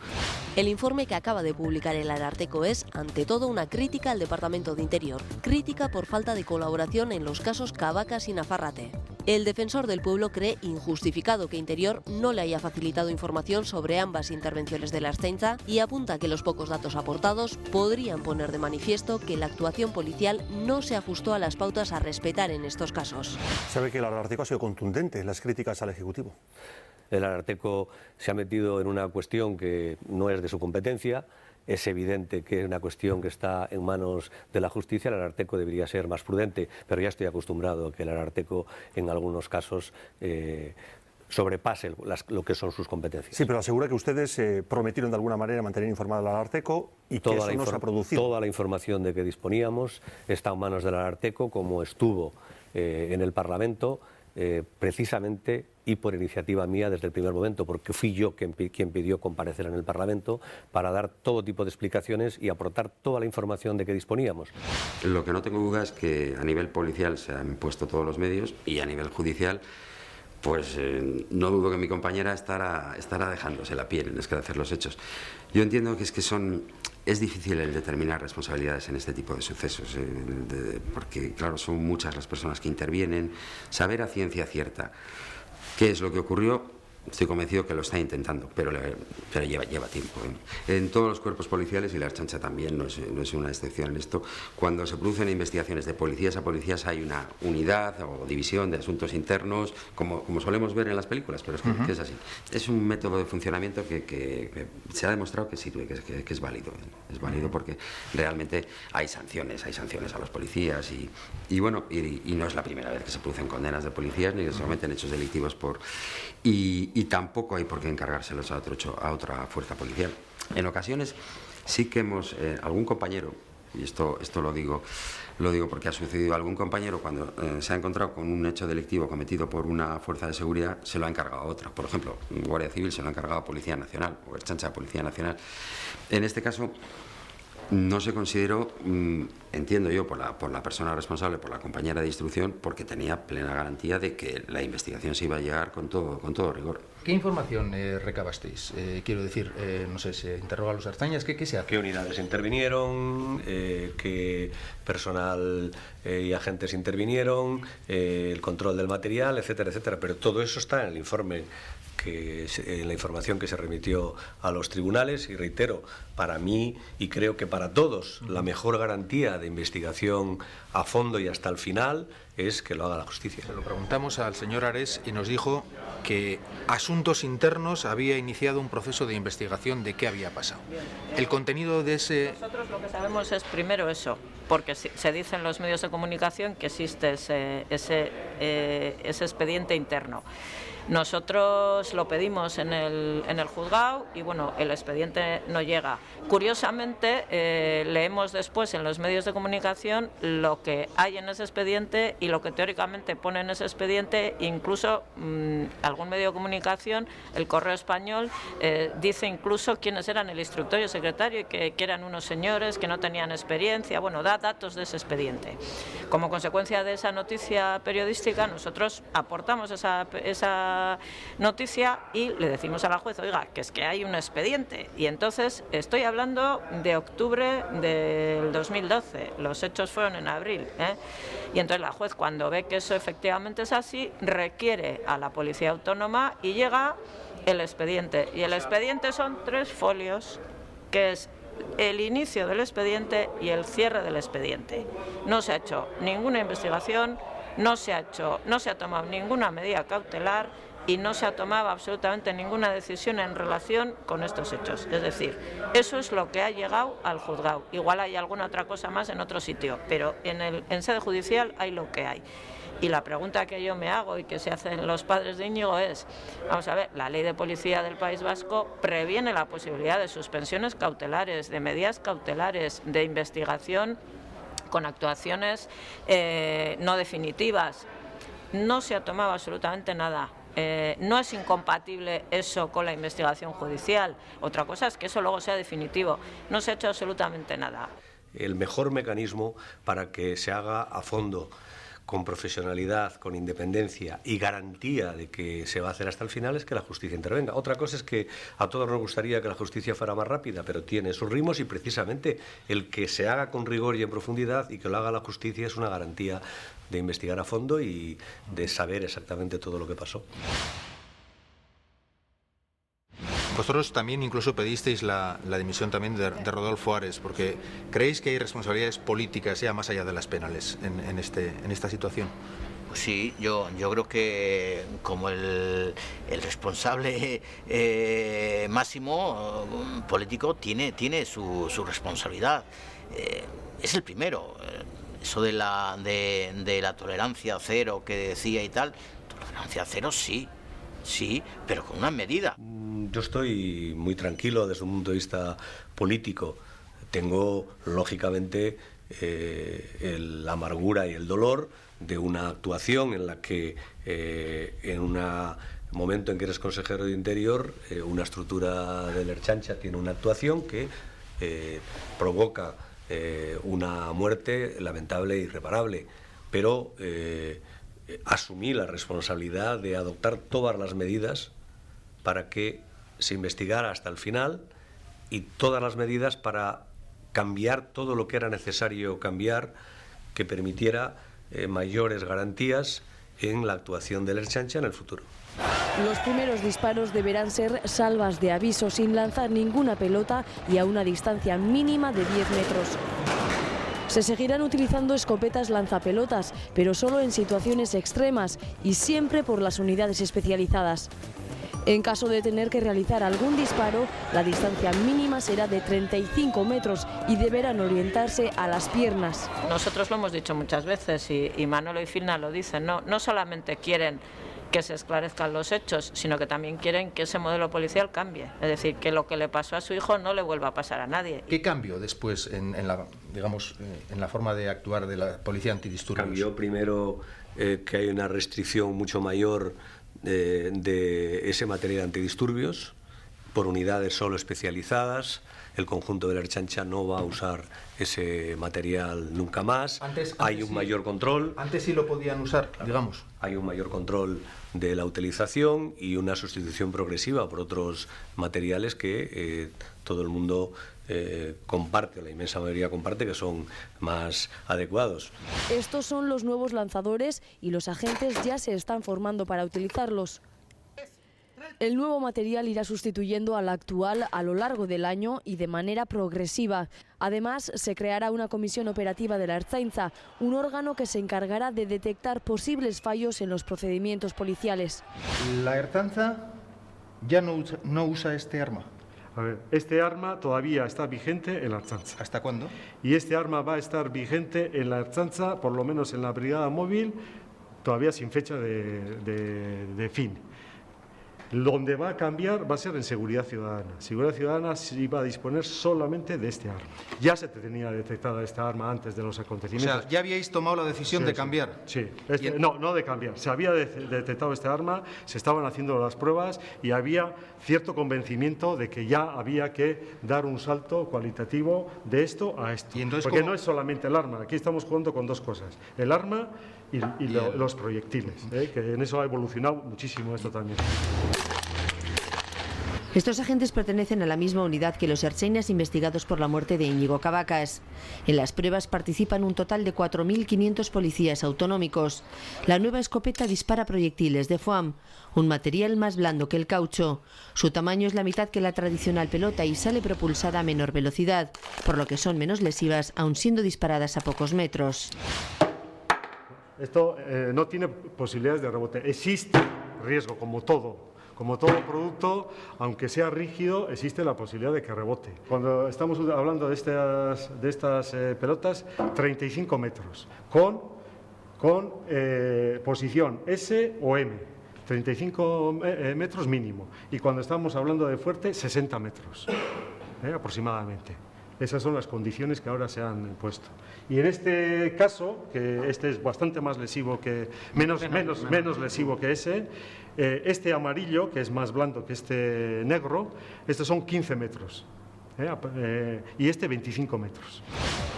El informe que acaba de publicar el Ararteko es, ante todo, una crítica al Departamento de Interior. Crítica por falta de colaboración en los casos Cabacas y Nafarrate. El defensor del pueblo cree injustificado que Interior no le haya facilitado información sobre ambas intervenciones de la Ertzaintza y apunta que los pocos datos aportados podrían poner de manifiesto que la actuación policial no se ajustó a las pautas a respetar en estos casos. Sabe que el Ararteko ha sido contundente en las críticas al Ejecutivo. El Ararteko se ha metido en una cuestión que no es de su competencia. Es evidente que es una cuestión que está en manos de la justicia. El Ararteko debería ser más prudente, pero ya estoy acostumbrado a que el Ararteko en algunos casos sobrepase lo que son sus competencias. Sí, pero asegura que ustedes prometieron de alguna manera mantener informado al Ararteko y que eso no se ha producido. Toda la información de que disponíamos está en manos del Ararteko, como estuvo en el Parlamento, precisamente y por iniciativa mía desde el primer momento, porque fui yo quien pidió comparecer en el Parlamento para dar todo tipo de explicaciones y aportar toda la información de que disponíamos. Lo que no tengo duda es que a nivel policial se han puesto todos los medios y a nivel judicial, pues no dudo que mi compañera estará dejándose la piel en esclarecer los hechos. Yo entiendo que es difícil el determinar responsabilidades en este tipo de sucesos, porque claro, son muchas las personas que intervienen. Saber a ciencia cierta qué es lo que ocurrió, estoy convencido que lo está intentando, pero lleva tiempo. En todos los cuerpos policiales, y la Ertzaintza también no es una excepción en esto, cuando se producen investigaciones de policías a policías hay una unidad o división de asuntos internos, como solemos ver en las películas, pero es que es así. Es un método de funcionamiento que se ha demostrado que sirve, que es válido. Es válido porque realmente hay sanciones a los policías y no es la primera vez que se producen condenas de policías ni que se cometen hechos delictivos y tampoco hay por qué encargárselos a otra fuerza policial. En ocasiones sí que hemos, algún compañero, y esto lo digo porque ha sucedido, algún compañero cuando se ha encontrado con un hecho delictivo cometido por una fuerza de seguridad, se lo ha encargado a otra. Por ejemplo, Guardia Civil se lo ha encargado a Policía Nacional o Ertzaintza a Policía Nacional. En este caso, No se consideró, entiendo yo, por la persona responsable, por la compañera de instrucción, porque tenía plena garantía de que la investigación se iba a llegar con todo rigor. ¿Qué información recabasteis? Quiero decir, no sé, se interroga a los ertzainas, ¿qué se hace? ¿Qué unidades intervinieron? ¿Qué personal y agentes intervinieron? El control del material, etcétera, etcétera. Pero todo eso está en el informe, en la información que se remitió a los tribunales, y reitero, para mí y creo que para todos, la mejor garantía de investigación a fondo y hasta el final es que lo haga la justicia. Se lo preguntamos al señor Ares y nos dijo que Asuntos Internos había iniciado un proceso de investigación de qué había pasado. El contenido de ese... Nosotros lo que sabemos es primero eso, porque se dice en los medios de comunicación que existe ese expediente interno. Nosotros lo pedimos en el juzgado y bueno, el expediente no llega. Curiosamente, leemos después en los medios de comunicación lo que hay en ese expediente y lo que teóricamente pone en ese expediente, incluso algún medio de comunicación, el Correo Español, dice incluso quiénes eran el instructor y el secretario y que eran unos señores que no tenían experiencia, bueno, da datos de ese expediente. Como consecuencia de esa noticia periodística, nosotros aportamos esa noticia y le decimos a la jueza, oiga, que es que hay un expediente. Y entonces estoy hablando de octubre del 2012, los hechos fueron en abril, y entonces la juez, cuando ve que eso efectivamente es así, requiere a la Policía Autónoma y llega el expediente. Y el expediente son 3 folios, que es el inicio del expediente y el cierre del expediente. No se ha hecho ninguna investigación, no se ha tomado ninguna medida cautelar y no se ha tomado absolutamente ninguna decisión en relación con estos hechos. Es decir, eso es lo que ha llegado al juzgado. Igual hay alguna otra cosa más en otro sitio, pero en sede judicial hay lo que hay. Y la pregunta que yo me hago y que se hacen los padres de Íñigo es, vamos a ver, la ley de policía del País Vasco previene la posibilidad de suspensiones cautelares, de medidas cautelares, de investigación con actuaciones no definitivas. No se ha tomado absolutamente nada. No es incompatible eso con la investigación judicial. Otra cosa es que eso luego sea definitivo. No se ha hecho absolutamente nada. El mejor mecanismo para que se haga a fondo, con profesionalidad, con independencia y garantía de que se va a hacer hasta el final, es que la justicia intervenga. Otra cosa es que a todos nos gustaría que la justicia fuera más rápida, pero tiene sus ritmos y precisamente el que se haga con rigor y en profundidad y que lo haga la justicia es una garantía de investigar a fondo y de saber exactamente todo lo que pasó. Vosotros también incluso pedisteis la dimisión también de Rodolfo Ares, porque ¿creéis que hay responsabilidades políticas ya más allá de las penales en esta situación? Pues sí, yo creo que como el responsable máximo político tiene su responsabilidad. Es el primero. Eso de la tolerancia cero que decía y tal, tolerancia cero sí, pero con una medida. Yo estoy muy tranquilo desde un punto de vista político. Tengo, lógicamente, la amargura y el dolor de una actuación en la que, en un momento en que eres consejero de Interior, una estructura de la Ertzaintza tiene una actuación que provoca una muerte lamentable e irreparable. Pero asumí la responsabilidad de adoptar todas las medidas para que se investigara hasta el final y todas las medidas para cambiar todo lo que era necesario cambiar que permitiera mayores garantías en la actuación de la Ertzaintza en el futuro. Los primeros disparos deberán ser salvas de aviso sin lanzar ninguna pelota y a una distancia mínima de 10 metros. Se seguirán utilizando escopetas lanzapelotas, pero solo en situaciones extremas y siempre por las unidades especializadas. En caso de tener que realizar algún disparo, la distancia mínima será de 35 metros y deberán orientarse a las piernas. Nosotros lo hemos dicho muchas veces y Manolo y Filna lo dicen, no solamente quieren que se esclarezcan los hechos, sino que también quieren que ese modelo policial cambie. Es decir, que lo que le pasó a su hijo no le vuelva a pasar a nadie. ¿Qué cambió después en la forma de actuar de la policía antidisturbios? Cambió primero que hay una restricción mucho mayor de ese material antidisturbios por unidades solo especializadas, el conjunto de la Ertzaintza no va a usar ese material nunca más. Hay un mayor control. Antes sí lo podían usar, digamos. Hay un mayor control de la utilización y una sustitución progresiva por otros materiales que todo el mundo comparte, la inmensa mayoría comparte, que son más adecuados. Estos son los nuevos lanzadores y los agentes ya se están formando para utilizarlos. El nuevo material irá sustituyendo al actual a lo largo del año y de manera progresiva. Además, se creará una comisión operativa de la Ertzaintza, un órgano que se encargará de detectar posibles fallos en los procedimientos policiales. La Ertzaintza ya no usa este arma. A ver, este arma todavía está vigente en la Ertzaintza. ¿Hasta cuándo? Y este arma va a estar vigente en la Ertzaintza, por lo menos en la brigada móvil, todavía sin fecha de fin. Donde va a cambiar va a ser en seguridad ciudadana. Seguridad ciudadana sí va a disponer solamente de este arma. Ya se tenía detectada esta arma antes de los acontecimientos. O sea, ya habíais tomado la decisión de cambiar. Sí, no de cambiar. Se había detectado este arma, se estaban haciendo las pruebas y había cierto convencimiento de que ya había que dar un salto cualitativo de esto a esto. Porque no es solamente el arma. Aquí estamos jugando con dos cosas: el arma y los proyectiles, que en eso ha evolucionado muchísimo esto también. Estos agentes pertenecen a la misma unidad que los ertzainas investigados por la muerte de Íñigo Cabacas. En las pruebas participan un total de 4.500 policías autonómicos. La nueva escopeta dispara proyectiles de foam, un material más blando que el caucho. Su tamaño es la mitad que la tradicional pelota y sale propulsada a menor velocidad, por lo que son menos lesivas, aun siendo disparadas a pocos metros. Esto no tiene posibilidades de rebote. Existe riesgo, como todo producto, aunque sea rígido, existe la posibilidad de que rebote. Cuando estamos hablando de estas pelotas, 35 metros, con posición S o M, 35 metros mínimo. Y cuando estamos hablando de fuerte, 60 metros, aproximadamente. Esas son las condiciones que ahora se han puesto. Y en este caso, que este es bastante más lesivo que menos lesivo que ese, este amarillo, que es más blando que este negro, estos son 15 metros. Y este 25 metros.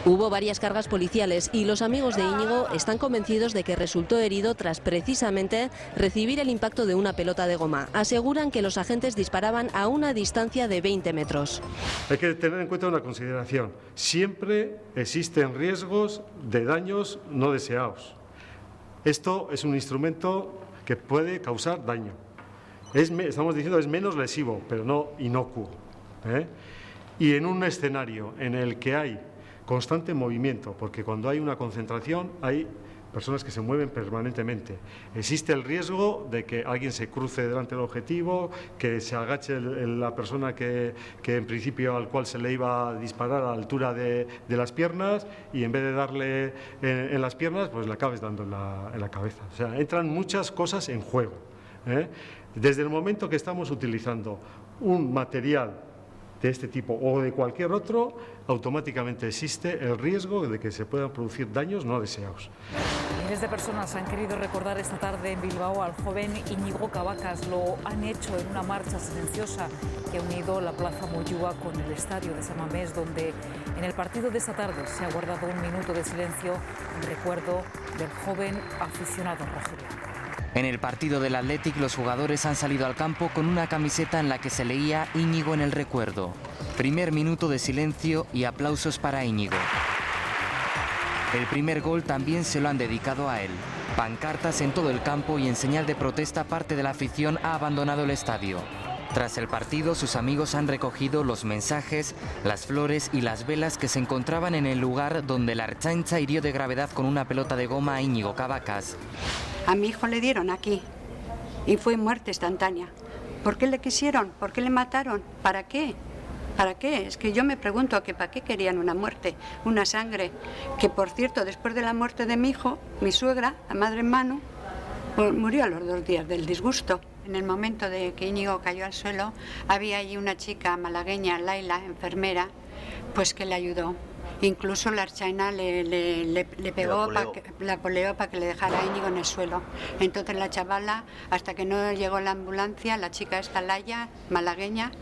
Hubo varias cargas policiales y los amigos de Íñigo están convencidos de que resultó herido tras precisamente recibir el impacto de una pelota de goma. Aseguran que los agentes disparaban a una distancia de 20 metros. Hay que tener en cuenta una consideración. Siempre existen riesgos de daños no deseados. Esto es un instrumento que puede causar daño. Estamos diciendo es menos lesivo, pero no inocuo. Y en un escenario en el que hay constante movimiento, porque cuando hay una concentración hay personas que se mueven permanentemente. Existe el riesgo de que alguien se cruce delante del objetivo, que se agache la persona que en principio al cual se le iba a disparar a la altura de las piernas y en vez de darle en las piernas, pues le acabes dando en la cabeza. O sea, entran muchas cosas en juego. Desde el momento que estamos utilizando un material de este tipo o de cualquier otro, automáticamente existe el riesgo de que se puedan producir daños no deseados. Miles de personas han querido recordar esta tarde en Bilbao al joven Íñigo Cabacas. Lo han hecho en una marcha silenciosa que ha unido la Plaza Moyúa con el estadio de San Mamés, donde en el partido de esta tarde se ha guardado un minuto de silencio en recuerdo del joven aficionado rojiblanco. En el partido del Athletic, los jugadores han salido al campo con una camiseta en la que se leía Íñigo en el recuerdo. Primer minuto de silencio y aplausos para Íñigo. El primer gol también se lo han dedicado a él. Pancartas en todo el campo y en señal de protesta parte de la afición ha abandonado el estadio. Tras el partido, sus amigos han recogido los mensajes, las flores y las velas que se encontraban en el lugar donde la Ertzaintza hirió de gravedad con una pelota de goma a Íñigo Cabacas. A mi hijo le dieron aquí y fue muerte instantánea. ¿Por qué le quisieron? ¿Por qué le mataron? ¿Para qué? ¿Para qué? Es que yo me pregunto que para qué querían una muerte, una sangre. Que por cierto, después de la muerte de mi hijo, mi suegra, la madre en mano, murió a los 2 días del disgusto. En el momento de que Íñigo cayó al suelo, había allí una chica malagueña, Laila, enfermera, pues que le ayudó. Incluso la Ertzaina le pegó, la poleó para que le dejara a Íñigo en el suelo. Entonces la chavala, hasta que no llegó la ambulancia, la chica esta Laia, malagueña,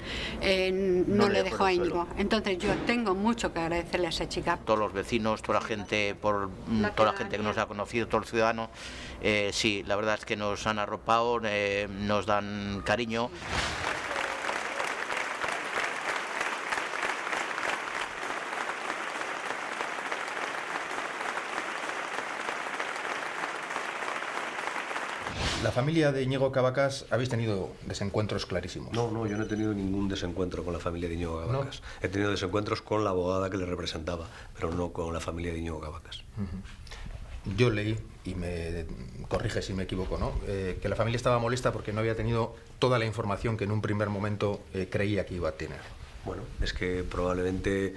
no le dejó a Íñigo. Entonces yo tengo mucho que agradecerle a esa chica. Todos los vecinos, toda la gente, toda la gente que nos ha conocido, todos los ciudadanos, sí, la verdad es que nos han arropado, nos dan cariño. La familia de Íñigo Cabacas habéis tenido desencuentros clarísimos. No, yo no he tenido ningún desencuentro con la familia de Íñigo Cabacas. ¿No? He tenido desencuentros con la abogada que le representaba, pero no con la familia de Íñigo Cabacas. Yo leí, y me corrige si me equivoco, ¿no? Que la familia estaba molesta porque no había tenido toda la información que en un primer momento creía que iba a tener. Bueno, es que probablemente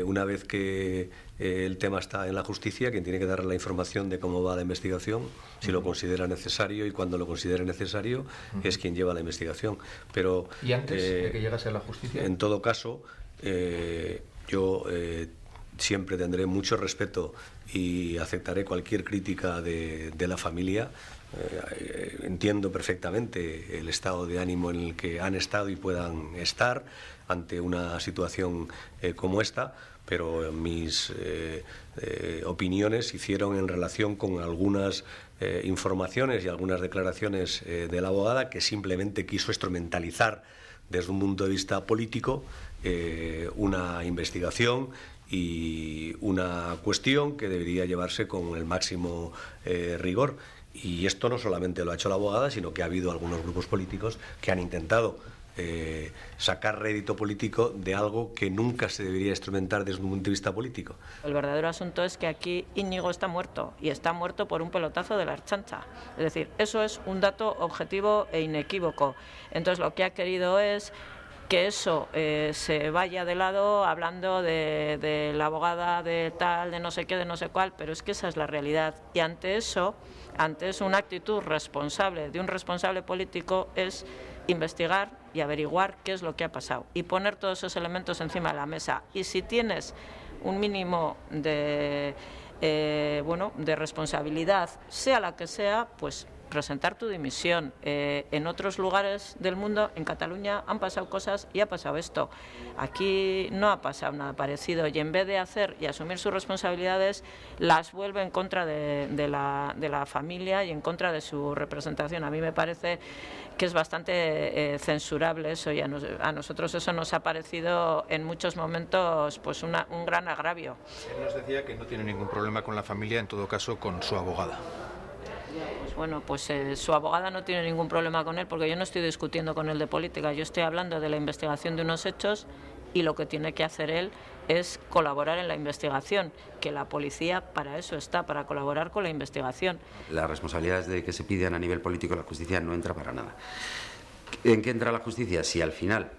una vez que el tema está en la justicia, quien tiene que dar la información de cómo va la investigación, si lo considera necesario, y cuando lo considere necesario, es quien lleva la investigación. Pero ¿y antes de que llegase a la justicia? En todo caso, yo siempre tendré mucho respeto y aceptaré cualquier crítica de la familia. Entiendo perfectamente el estado de ánimo en el que han estado y puedan estar ante una situación como esta, pero mis opiniones se hicieron en relación con algunas informaciones y algunas declaraciones de la abogada, que simplemente quiso instrumentalizar desde un punto de vista político una investigación y una cuestión que debería llevarse con el máximo rigor. Y esto no solamente lo ha hecho la abogada, sino que ha habido algunos grupos políticos que han intentado sacar rédito político de algo que nunca se debería instrumentar desde un punto de vista político. El verdadero asunto es que aquí Íñigo está muerto, y está muerto por un pelotazo de la Ertzaintza. Es decir, eso es un dato objetivo e inequívoco. Entonces lo que ha querido es que eso se vaya de lado hablando de la abogada, de tal, de no sé qué, de no sé cuál, pero es que esa es la realidad. Y ante eso, ante una actitud responsable de un responsable político, es investigar y averiguar qué es lo que ha pasado y poner todos esos elementos encima de la mesa. Y si tienes un mínimo de responsabilidad, sea la que sea, pues presentar tu dimisión. En otros lugares del mundo, en Cataluña, han pasado cosas y ha pasado esto. Aquí no ha pasado nada parecido, y en vez de hacer y asumir sus responsabilidades, las vuelve en contra de la familia y en contra de su representación. A mí me parece que es bastante censurable eso, y a nosotros eso nos ha parecido en muchos momentos pues un gran agravio. Él nos decía que no tiene ningún problema con la familia, en todo caso con su abogada. Pues bueno, pues su abogada no tiene ningún problema con él, porque yo no estoy discutiendo con él de política, yo estoy hablando de la investigación de unos hechos, y lo que tiene que hacer él es colaborar en la investigación, que la policía para eso está, para colaborar con la investigación. Las responsabilidades de que se pidan a nivel político la justicia no entra para nada. ¿En qué entra la justicia? Si al final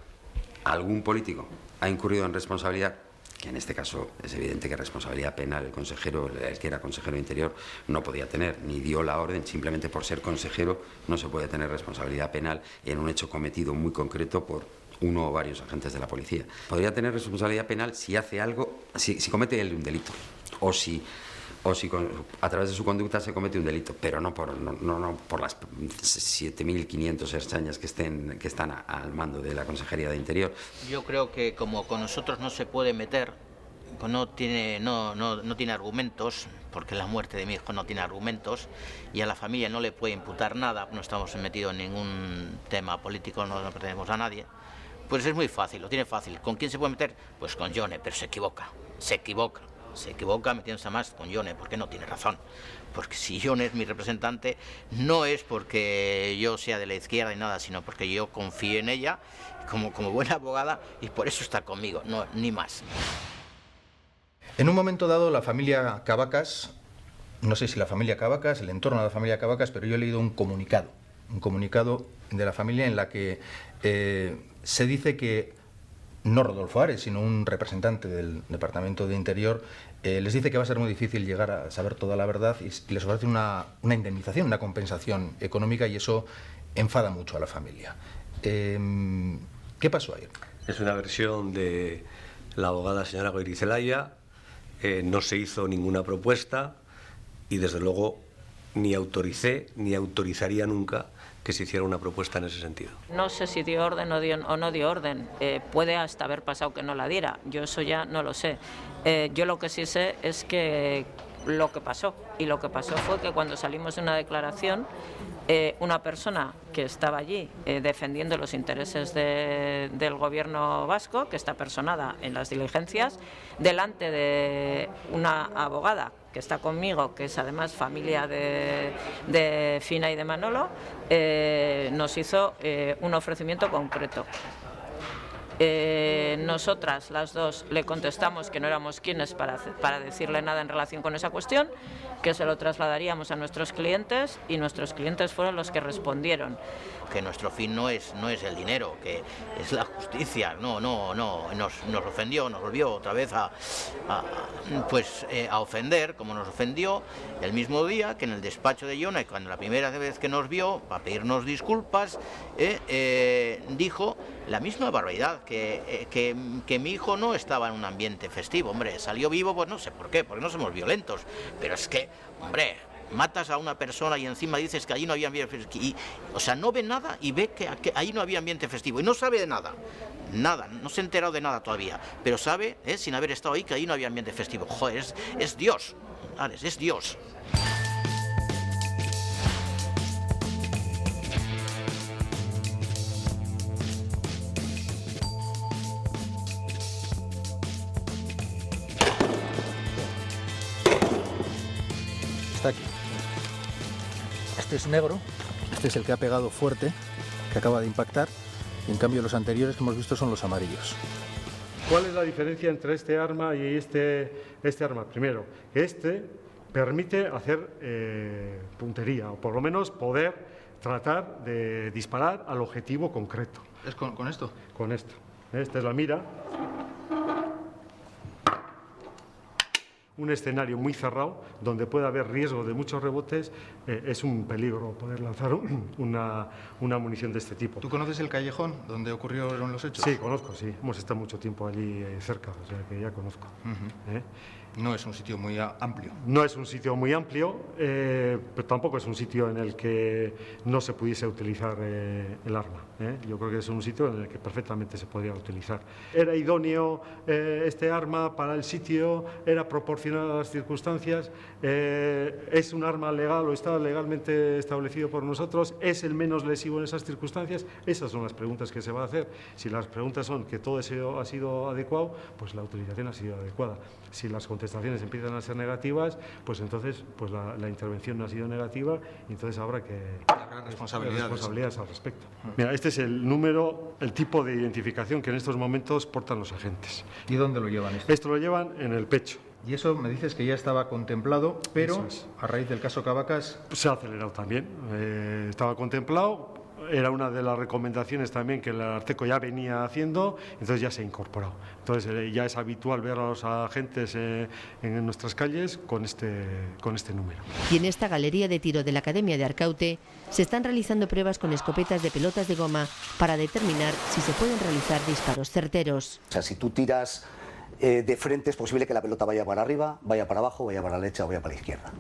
algún político ha incurrido en responsabilidad, que en este caso es evidente que responsabilidad penal el consejero, el que era consejero de Interior, no podía tener, ni dio la orden. Simplemente por ser consejero no se puede tener responsabilidad penal en un hecho cometido muy concreto por uno o varios agentes de la policía. Podría tener responsabilidad penal si hace algo, si comete él un delito, o si a través de su conducta se comete un delito, pero no por las 7.500 ertzainas que están al mando de la Consejería de Interior. Yo creo que como con nosotros no se puede meter, no tiene argumentos, porque la muerte de mi hijo no tiene argumentos, y a la familia no le puede imputar nada, no estamos metidos en ningún tema político, no pertenecemos a nadie, pues es muy fácil, lo tiene fácil. ¿Con quién se puede meter? Pues con Yone, pero se equivoca metiéndose más con Yone, porque no tiene razón. Porque si Yone es mi representante, no es porque yo sea de la izquierda ni nada, sino porque yo confío en ella como buena abogada, y por eso está conmigo, no, ni más. En un momento dado, la familia Cabacas, no sé si la familia Cabacas, el entorno de la familia Cabacas, pero yo he leído un comunicado de la familia en la que se dice que no Rodolfo Ares, sino un representante del Departamento de Interior, les dice que va a ser muy difícil llegar a saber toda la verdad, y les ofrece una indemnización, una compensación económica, y eso enfada mucho a la familia. ¿Qué pasó ahí? Es una versión de la abogada señora Goirizelaya, no se hizo ninguna propuesta y desde luego ni autoricé ni autorizaría nunca que se hiciera una propuesta en ese sentido. No sé si dio orden o no dio orden, puede hasta haber pasado que no la diera, yo eso ya no lo sé. Yo lo que sí sé es que lo que pasó, y lo que pasó fue que cuando salimos de una declaración, una persona que estaba allí defendiendo los intereses del gobierno vasco, que está personada en las diligencias, delante de una abogada que está conmigo, que es además familia de Fina y de Manolo, nos hizo un ofrecimiento concreto. Nosotras, las dos, le contestamos que no éramos quienes para decirle nada en relación con esa cuestión, que se lo trasladaríamos a nuestros clientes, y nuestros clientes fueron los que respondieron. Que nuestro fin no es el dinero, que es la justicia. No, nos ofendió, nos volvió otra vez a ofender, como nos ofendió el mismo día que en el despacho de Ione, cuando la primera vez que nos vio, para pedirnos disculpas, dijo la misma barbaridad, que mi hijo no estaba en un ambiente festivo. Hombre, salió vivo, pues no sé por qué, porque no somos violentos, pero es que, hombre, matas a una persona y encima dices que allí no había ambiente festivo, o sea, no ve nada y ve que allí no había ambiente festivo y no sabe de nada, no se ha enterado de nada todavía, pero sabe, sin haber estado ahí, que allí no había ambiente festivo. Joder, es Dios, Alex, es Dios. Está aquí. Este es negro, este es el que ha pegado fuerte, que acaba de impactar, y en cambio los anteriores que hemos visto son los amarillos. ¿Cuál es la diferencia entre este arma y este arma? Primero, que este permite hacer puntería, o por lo menos poder tratar de disparar al objetivo concreto. ¿Es con esto? Con esto. Esta es la mira. Un escenario muy cerrado, donde puede haber riesgo de muchos rebotes, es un peligro poder lanzar una munición de este tipo. ¿Tú conoces el callejón donde ocurrieron los hechos? Sí, conozco, sí. Hemos estado mucho tiempo allí cerca, o sea que ya conozco. No es un sitio muy amplio. No es un sitio muy amplio, pero tampoco es un sitio en el que no se pudiese utilizar el arma. Yo creo que es un sitio en el que perfectamente se podría utilizar. Era idóneo este arma para el sitio, era proporcional a las circunstancias, es un arma legal o está legalmente establecido por nosotros, es el menos lesivo en esas circunstancias. Esas son las preguntas que se va a hacer. Si las preguntas son que todo eso ha sido adecuado, pues la utilización ha sido adecuada. Si las contestaciones empiezan a ser negativas, pues entonces pues la intervención no ha sido negativa y entonces habrá que responsabilidades al respecto. Mira, este es el número, el tipo de identificación que en estos momentos portan los agentes. ¿Y dónde lo llevan esto? Esto lo llevan en el pecho. Y eso me dices que ya estaba contemplado, pero a raíz del caso Cabacas... Se ha acelerado también. Estaba contemplado. Era una de las recomendaciones también que el Ararteko ya venía haciendo, entonces ya se ha incorporado. Entonces ya es habitual ver a los agentes en nuestras calles con este número. Y en esta galería de tiro de la Academia de Arcaute se están realizando pruebas con escopetas de pelotas de goma para determinar si se pueden realizar disparos certeros. O sea, si tú tiras de frente es posible que la pelota vaya para arriba, vaya para abajo, vaya para la derecha o vaya para la izquierda.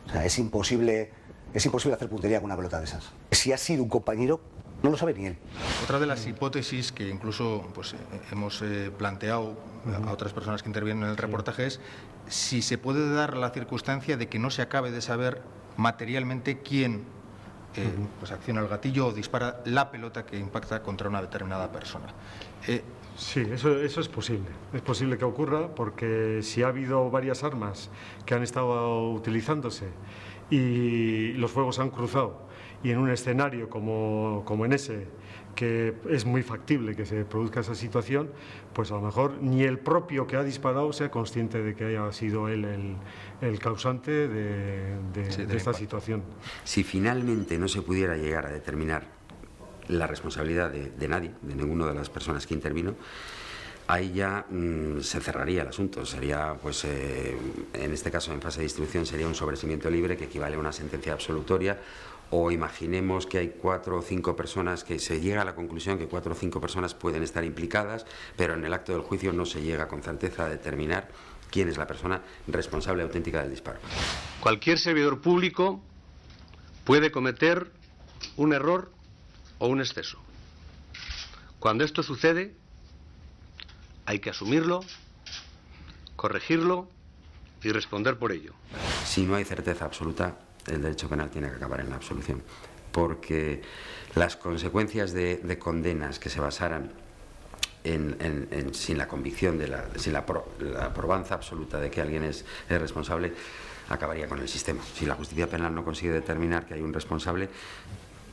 O sea, es imposible hacer puntería con una pelota de esas. Si ha sido un compañero, no lo sabe ni él. Otra de las hipótesis que incluso pues, hemos planteado a otras personas que intervienen en el reportaje es si se puede dar la circunstancia de que no se acabe de saber materialmente quién pues acciona el gatillo o dispara la pelota que impacta contra una determinada persona. Sí, eso es posible. Es posible que ocurra porque si ha habido varias armas que han estado utilizándose y los fuegos han cruzado y en un escenario como en ese, que es muy factible que se produzca esa situación, pues a lo mejor ni el propio que ha disparado sea consciente de que haya sido él el causante de esta situación. Si finalmente no se pudiera llegar a determinar la responsabilidad de nadie, de ninguna de las personas que intervino, ahí ya se cerraría el asunto. Sería, pues, en este caso, en fase de instrucción, sería un sobreseimiento libre que equivale a una sentencia absolutoria. O imaginemos que hay 4 o 5 personas, que se llega a la conclusión que 4 o 5 personas pueden estar implicadas, pero en el acto del juicio no se llega con certeza a determinar quién es la persona responsable auténtica del disparo. Cualquier servidor público puede cometer un error o un exceso. Cuando esto sucede, hay que asumirlo, corregirlo y responder por ello. Si no hay certeza absoluta, el derecho penal tiene que acabar en la absolución, porque las consecuencias de condenas que se basaran sin la convicción, sin la probanza absoluta de que alguien es responsable, acabaría con el sistema. Si la justicia penal no consigue determinar que hay un responsable,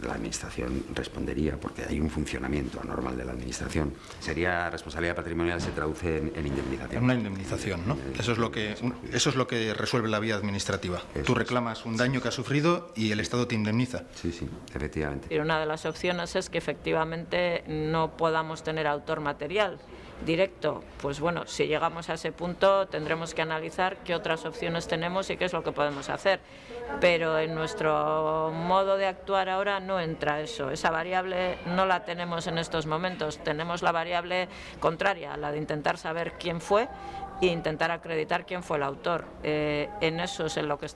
la Administración respondería, porque hay un funcionamiento anormal de la Administración. Sería responsabilidad patrimonial, se traduce en indemnización. Una indemnización, ¿no? Eso es lo que resuelve la vía administrativa. Tú reclamas un daño que has sufrido y el Estado te indemniza. Sí, efectivamente. Y una de las opciones es que efectivamente no podamos tener autor material directo. Pues bueno, si llegamos a ese punto tendremos que analizar qué otras opciones tenemos y qué es lo que podemos hacer. Pero en nuestro modo de actuar ahora no entra eso. Esa variable no la tenemos en estos momentos. Tenemos la variable contraria, la de intentar saber quién fue e intentar acreditar quién fue el autor. En eso es en lo que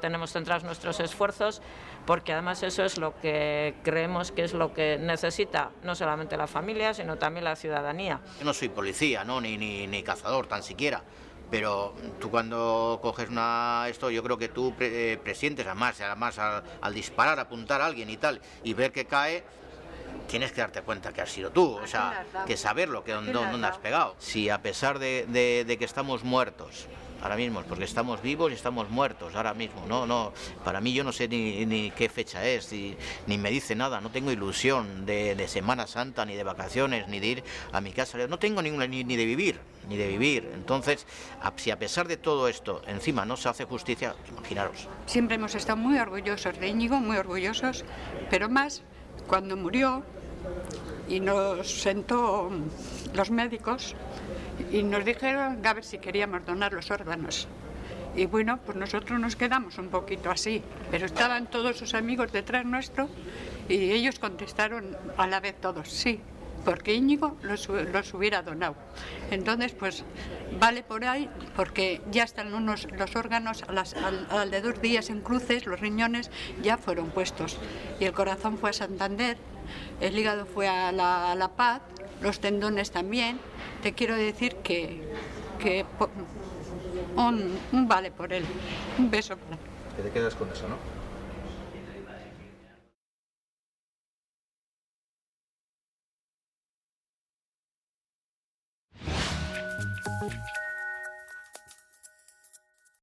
tenemos centrados nuestros esfuerzos, porque además eso es lo que creemos que es lo que necesita no solamente la familia, sino también la ciudadanía. Yo no soy policía, ¿no? ni cazador, tan siquiera. Pero tú cuando coges esto, yo creo que tú presientes, además al disparar, apuntar a alguien y tal, y ver que cae, tienes que darte cuenta que has sido tú, o sea, que saberlo, que dónde has pegado. Si a pesar de que estamos muertos, ahora mismo, porque estamos vivos y estamos muertos ahora mismo, no, para mí yo no sé ni qué fecha es, ni me dice nada, no tengo ilusión de Semana Santa, ni de vacaciones, ni de ir a mi casa, no tengo ninguna, ni de vivir, entonces, si a pesar de todo esto, encima no se hace justicia, imaginaros. Siempre hemos estado muy orgullosos de Íñigo, muy orgullosos, pero más cuando murió y nos sentó los médicos y nos dijeron a ver si queríamos donar los órganos. Y bueno, pues nosotros nos quedamos un poquito así, pero estaban todos sus amigos detrás nuestro y ellos contestaron a la vez todos, sí, porque Íñigo los hubiera donado. Entonces, pues vale por ahí, porque ya están los órganos, al de 2 días en cruces, los riñones ya fueron puestos. Y el corazón fue a Santander, el hígado fue a La Paz, los tendones también. Te quiero decir que un vale por él. Un beso para él. Que te quedas con eso, ¿no?